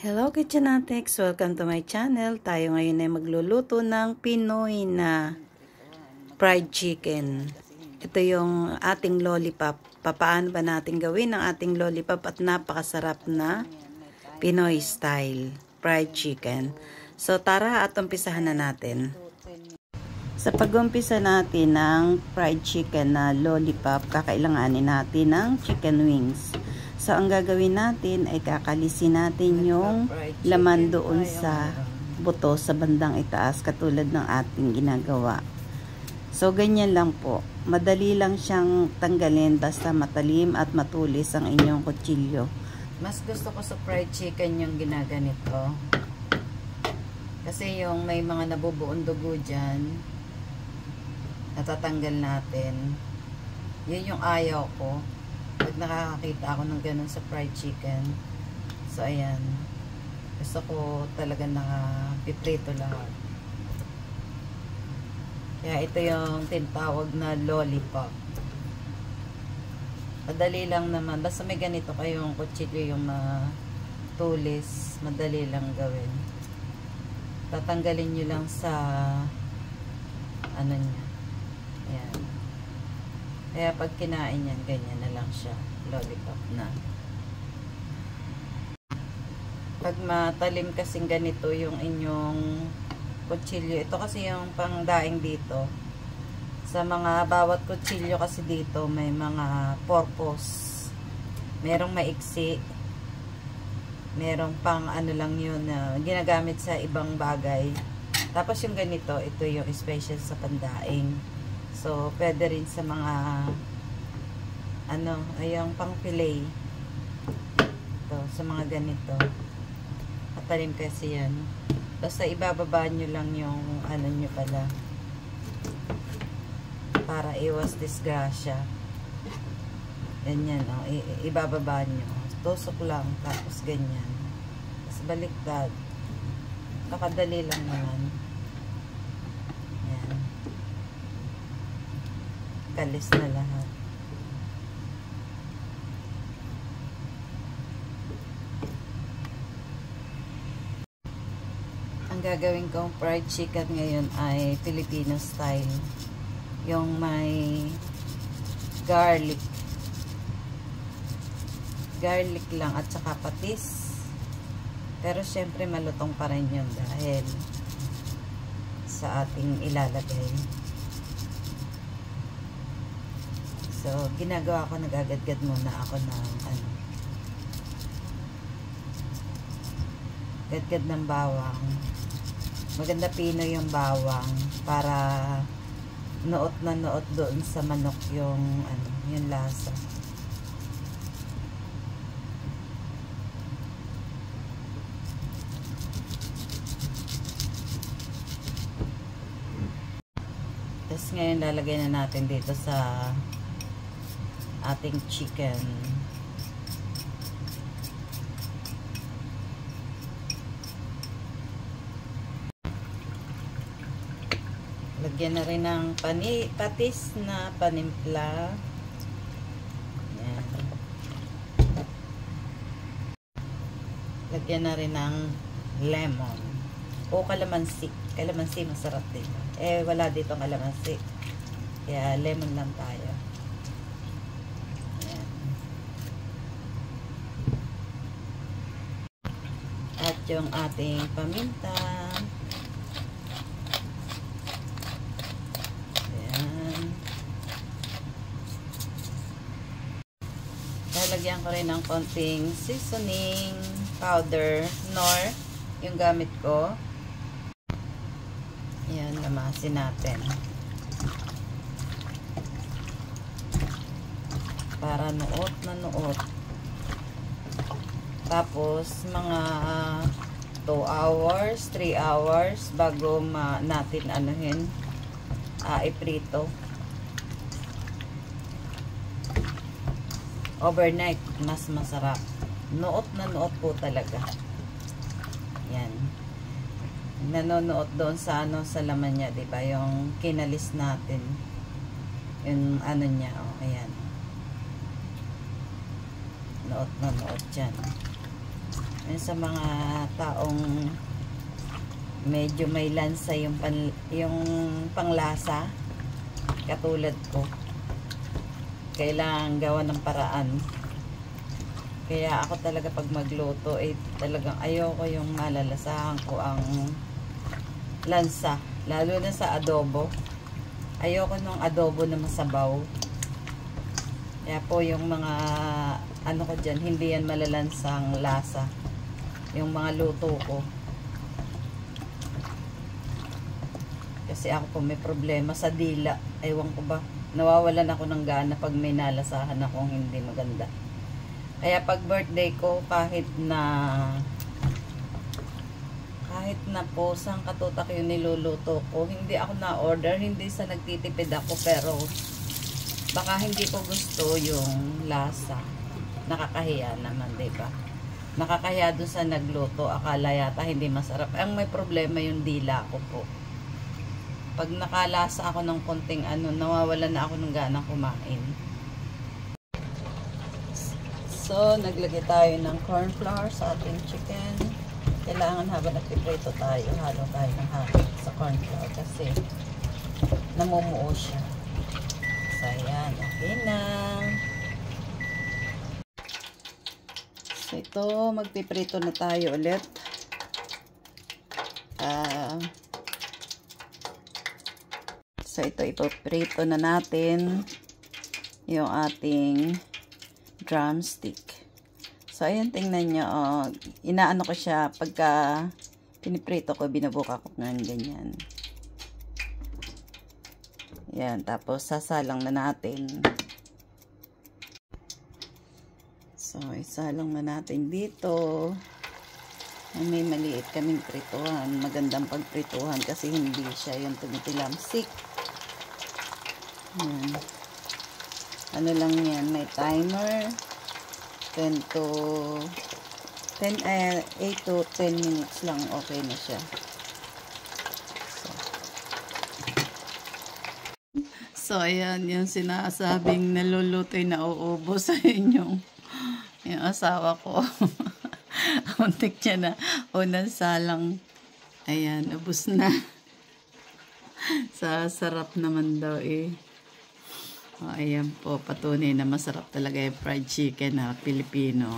Hello Kitchenatics! Welcome to my channel. Tayo ngayon ay magluluto ng Pinoy na fried chicken. Ito yung ating lollipop. Paano ba natin gawin ang ating lollipop at napakasarap na Pinoy style fried chicken. So tara at umpisahan na natin. Sa pag-umpisa natin ng fried chicken na lollipop, kakailanganin natin ng chicken wings. So, ang gagawin natin ay kakalisin natin yung laman doon sa buto sa bandang itaas katulad ng ating ginagawa. So, ganyan lang po. Madali lang siyang tanggalin basta matalim at matulis ang inyong kutsilyo. Mas gusto ko sa fried chicken yung ginaganito. Kasi yung may mga nabubuong dugo dyan, natatanggal natin. Yun yung ayaw ko. Pag nakakakita ako ng ganun sa fried chicken. So, ayan. Gusto ko talaga nakapiprito lahat. Kaya ito yung tinatawag na lollipop. Madali lang naman. Basta may ganito kayong kutsilyo yung matulis. Madali lang gawin. Tatanggalin nyo lang sa ano niya. Ayan. Kaya pag kinain yan, ganyan na lang siya. Lollipop na. Pag matalim kasing ganito yung inyong kutsilyo. Ito kasi yung pangdaing dito. Sa mga bawat kutsilyo kasi dito, may mga purpose. Merong maiksi. Merong pang ano lang yun na ginagamit sa ibang bagay. Tapos yung ganito, ito yung special sa pandaing. So, pwede rin sa mga ano, ayong pang fillet. Ito, sa mga ganito. Matalim kasi yan. Basta ibababa nyo lang yung ano nyo pala. Para iwas disgrasya. Ganyan, oh. Ibababa nyo. Tusok lang, tapos ganyan. Tapos baliktad. Nakadali lang naman. Yan. Kalis na lahat. Ang gagawin kong fried chicken ngayon ay Filipino style. Yung may garlic. Garlic lang at saka patis. Pero syempre malutong pa rin yun dahil sa ating ilalagay. So, ginagawa ko, nagagadgad muna ako ng ano, gadgad ng bawang. Maganda Pinoy yung bawang para noot na noot doon sa manok yung ano, yung lasa. Tapos ngayon lalagay na natin dito sa ating chicken. Lagyan na rin ng patis na panimpla. Yan. Lagyan na rin ng lemon o kalamansi. Kalamansi masarap din. Eh wala dito ang kalamansi. Kaya lemon lang tayo. At yung ating paminta. Ayan. Lalagyan ko rin ng konting seasoning powder, nor yung gamit ko. Ayan, lamasin natin. Para nuot na nuot. Tapos, mga 2 hours, 3 hours bago natin anuhin, iprito. Overnight, mas masarap. Nuot na nuot po talaga. Yan. Nanonoot doon sa ano, sa laman niya, diba? Yung kinalis natin. Yung ano niya, oh, ayan. Noot na noot dyan. Yan sa mga taong medyo may lansa yung panglasa katulad ko, kailangan gawa ng paraan. Kaya ako talaga pag magluto talagang ayoko yung malalasahan ko ang lansa, lalo na sa adobo. Ayoko nung adobo na masabaw. Kaya po yung mga ano ko dyan, hindi yan malalansang lasa yung mga luto ko. Kasi ako po may problema sa dila. Ewan ko ba, nawawalan ako ng gana pag may nalasahan akong hindi maganda. Kaya pag birthday ko, kahit na po sang katutak yung niluluto ko, hindi ako na-order, hindi sa nagtitipid ako, pero baka hindi ko gusto yung lasa. Nakakahiya naman, diba? Nakakahiya dun sa nagluto, akala yata hindi masarap. Ang may problema yung dila ko po. Pag nakalasa ako ng konting nawawalan na ako ng ganang kumain. So, naglagay tayo ng corn flour sa ating chicken. Kailangan habang nagpiprito tayo, halo tayo ng halo sa corn flour kasi namumuo siya. So, ayan. Okay na. So, ito, magpiprito na tayo ulit. So, ito, ipoprito na natin yung ating drumstick. So, ayan, tingnan nyo. Inaano ko siya pagka piniprito ko, binubuka ko ng ganyan. Ayan, tapos sasalang na natin. So, isalang na natin dito. May maliit kaming prituhan. Magandang pagprituhan kasi hindi siya yung tumitilamsik. Ayan. Ano lang yan, may timer. 8 to 10 minutes lang, okay na siya. So ayan, yung sinasabing nalulutoy na uubos sa inyong yung asawa ko. Untik niya na unang salang. Ayan, ubos na. Sarap naman daw eh. Ayan po, patunay na masarap talaga yung fried chicken na Pilipino.